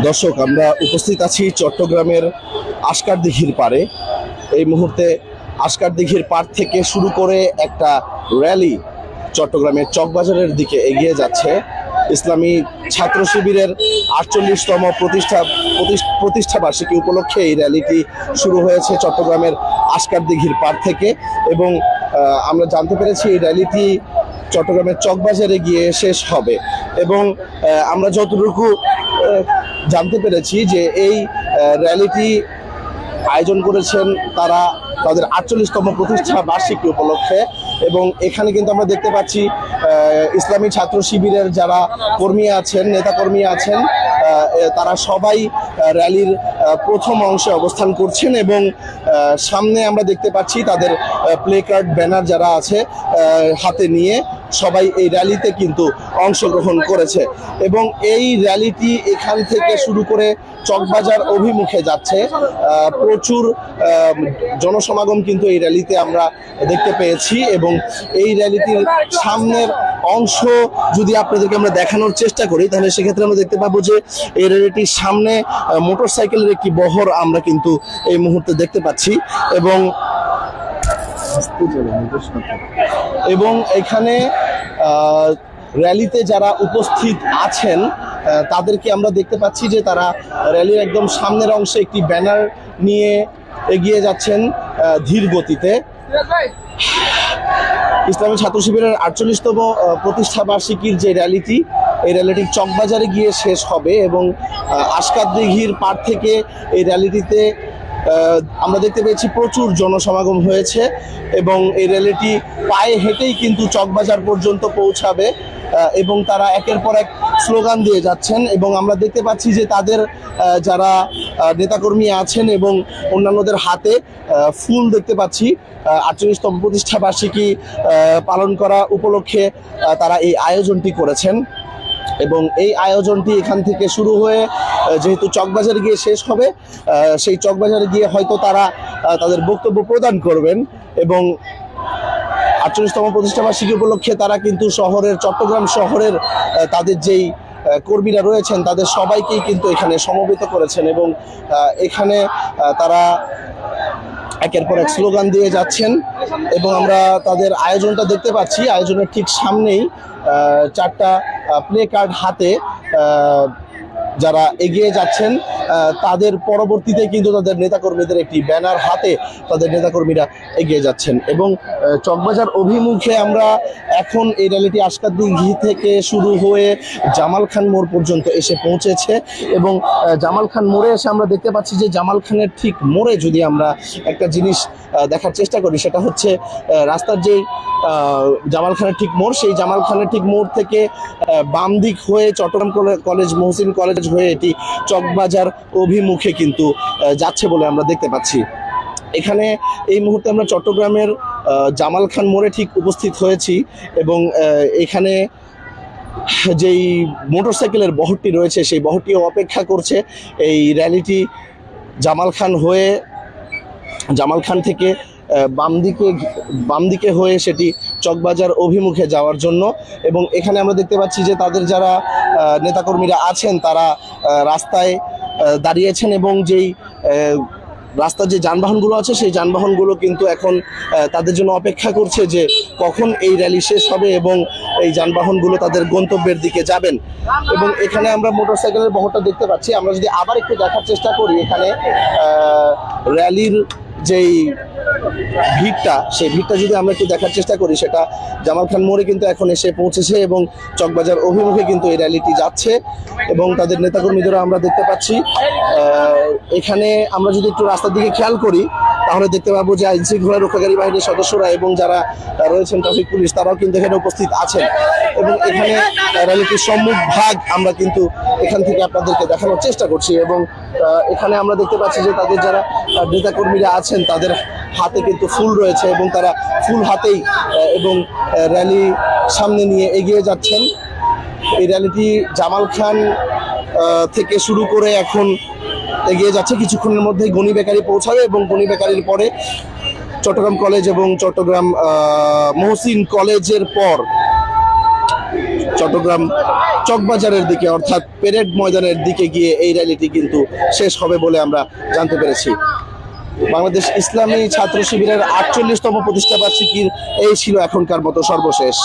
দর্শক, আমরা উপস্থিত আছি চট্টগ্রামের আস্কার দিঘির পাড়ে। এই মুহূর্তে আস্কার দিঘির পাড় থেকে শুরু করে একটা র্যালি চট্টগ্রামের চকবাজারের দিকে এগিয়ে যাচ্ছে। ইসলামী ছাত্র শিবিরের 48তম প্রতিষ্ঠা বার্ষিকী উপলক্ষে এই র্যালিটি শুরু হয়েছে চট্টগ্রামের আস্কার দিঘির পাড় থেকে, এবং আমরা জানতে পেরেছি এই র্যালিটি চট্টগ্রামের চকবাজারে গিয়ে শেষ হবে। এবং আমরা যতটুকু জানতে পেরেছি যে এই র্যালিটি আয়োজন করেছেন তারা তাদের 48তম প্রতিষ্ঠা বার্ষিকী উপলক্ষে। এবং এখানে কিন্তু আমরা দেখতে পাচ্ছি ইসলামী ছাত্র শিবিরের যারা কর্মী আছেন, নেতাকর্মী আছেন, তারা সবাই র্যালির প্রথম অংশে অবস্থান করছেন। এবং সামনে আমরা দেখতে পাচ্ছি তাদের প্লে কার্ড, ব্যানার যারা আছে হাতে নিয়ে সবাই এই র্যালিতে কিন্তু অংশগ্রহণ করেছে। এবং এই র্যালিটি এখান থেকে শুরু করে চকবাজার অভিমুখে যাচ্ছে। প্রচুর জনসমাগম কিন্তু এই র্যালিতে আমরা দেখতে পেয়েছি। এবং এই র্যালিটির সামনের অংশ যদি আপনাদেরকে আমরা দেখানোর চেষ্টা করি, তাহলে সেক্ষেত্রে আমরা দেখতে পাবো যে এই র্যালিটির সামনে মোটরসাইকেলের একটি বহর আমরা কিন্তু এই মুহূর্তে দেখতে পাচ্ছি। এবং এখানে র্যালিতে যারা উপস্থিত আছেন তাদেরকে আমরা দেখতে পাচ্ছি যে তারা র্যালির একদম সামনের অংশে একটি ব্যানার নিয়ে এগিয়ে যাচ্ছেন ধীর গতিতে। ইসলামী ছাত্র শিবিরের 48তম প্রতিষ্ঠা বার্ষিকীর যে র্যালিটি, এই র্যালিটি চকবাজারে গিয়ে শেষ হবে। এবং আস্কার দিঘির পাড় থেকে এই র্যালিটিতে আমরা দেখতে পেয়েছি প্রচুর জনসমাগম হয়েছে। এবং এই র্যালিটি পায়ে হেঁটেই কিন্তু চকবাজার পর্যন্ত পৌঁছাবে এবং তারা একের পর এক স্লোগান দিয়ে যাচ্ছেন। এবং আমরা দেখতে পাচ্ছি যে তাদের যারা নেতাকর্মী আছেন এবং অন্যান্যদের হাতে ফুল দেখতে পাচ্ছি। 48তম প্রতিষ্ঠা বার্ষিকী পালন করা উপলক্ষে তারা এই আয়োজনটি করেছেন। এবং এই আয়োজনটি এখান থেকে শুরু হয়ে যেহেতু চকবাজারে গিয়ে শেষ হবে, সেই চকবাজারে গিয়ে হয়তো তারা তাদের বক্তব্য প্রদান করবেন। এবং 48তম প্রতিষ্ঠা বার্ষিকী উপলক্ষে তারা কিন্তু চট্টগ্রাম শহরের তাদের যেই কর্মীরা রয়েছেন তাদের সবাইকেই কিন্তু এখানে সমবেত করেছেন। এবং এখানে তারা একের পর এক স্লোগান দিয়ে যাচ্ছেন। এবং আমরা তাদের আয়োজনটা দেখতে পাচ্ছি। আয়োজনের ঠিক সামনেই 4টা প্লে কার্ড হাতে যারা এগিয়ে যাচ্ছেন তাদের পরবর্তীতে কিন্তু তাদের নেতাকর্মীদের একটি ব্যানার হাতে তাদের নেতাকর্মীরা এগিয়ে যাচ্ছেন। এবং চকবাজার অভিমুখে আমরা এখন এই র্যালিটি আস্কার দিঘি থেকে শুরু হয়ে জামাল খান মোড় পর্যন্ত এসে পৌঁছেছে। এবং জামাল খান মোড়ে এসে আমরা দেখতে পাচ্ছি যে জামাল খানের ঠিক মোড়ে যদি আমরা একটা জিনিস দেখার চেষ্টা করি, সেটা হচ্ছে রাস্তার যেই জামাল খানের ঠিক মোড়, সেই জামাল খানের ঠিক মোড় থেকে বাম দিক হয়ে চট্টগ্রাম কলেজ, মহসিন কলেজ হয়ে এটি চকবাজার অভিমুখে কিন্তু যাচ্ছে বলে আমরা দেখতে পাচ্ছি। এখানে এই মুহূর্তে আমরা চট্টগ্রামের জামাল খান মোড়ে ঠিক উপস্থিত হয়েছি। এবং এখানে যেই মোটরসাইকেলের বহরটি রয়েছে সেই বহরটিও অপেক্ষা করছে এই র্যালিটি জামাল খান থেকে বাম দিকে হয়ে সেটি চকবাজার অভিমুখে যাওয়ার জন্য। এবং এখানে আমরা দেখতে পাচ্ছি যে তাদের যারা নেতাকর্মীরা আছেন তারা রাস্তায় দাঁড়িয়েছেন। এবং যেই রাস্তার যে যানবাহনগুলো আছে সেই যানবাহনগুলো কিন্তু এখন তাদের জন্য অপেক্ষা করছে যে কখন এই র্যালি শেষ হবে এবং এই যানবাহনগুলো তাদের গন্তব্যের দিকে যাবেন। এবং এখানে আমরা মোটরসাইকেলের বহরটা দেখতে পাচ্ছি। আমরা যদি আবার একটু দেখার চেষ্টা করি, এখানে র্যালির যেই ভিড়টা, সেই ভিড়টা যদি আমরা একটু দেখার চেষ্টা করি, সেটা জামাল খান মোড়ে কিন্তু এখন এসে পৌঁছেছে এবং চকবাজার অভিমুখে কিন্তু এই র্যালিটি যাচ্ছে। এবং তাদের নেতাকর্মীদেরও আমরা দেখতে পাচ্ছি। এখানে আমরা যদি একটু রাস্তার দিকে খেয়াল করি, তাহলে দেখতে পাবো যে আইন শৃঙ্খলা রক্ষাকারী বাহিনীর সদস্যরা এবং যারা রয়েছেন ট্রাফিক পুলিশ, তারাও কিন্তু এখানে উপস্থিত আছেন। এবং এখানে র্যালিটির সম্মুখ ভাগ আমরা কিন্তু এখান থেকে আপনাদেরকে দেখানোর চেষ্টা করছি। এবং এখানে আমরা দেখতে পাচ্ছি যে তাদের যারা নেতাকর্মীরা আছেন তাদের হাতে কিন্তু ফুল রয়েছে এবং তারা ফুল হাতেই এবং র্যালি সামনে নিয়ে এগিয়ে যাচ্ছেন। এই র্যালিটি জামাল খান থেকে শুরু করে এখন এগিয়ে যাচ্ছে। কিছুক্ষণের মধ্যেই গনি বেকারি পৌঁছাবে এবং গনি বেকারির পরে চট্টগ্রাম কলেজ এবং চট্টগ্রাম মহসিন কলেজের পর চট্টগ্রাম চকবাজারের দিকে অর্থাৎ পেরেড ময়দানের দিকে গিয়ে এই র্যালিটি কিন্তু শেষ হবে বলে আমরা জানতে পেরেছি। বাংলাদেশ ইসলামী ছাত্র শিবিরের 48তম প্রতিষ্ঠা বার্ষিকীর এই ছিল এখনকার মতো সর্বশেষ।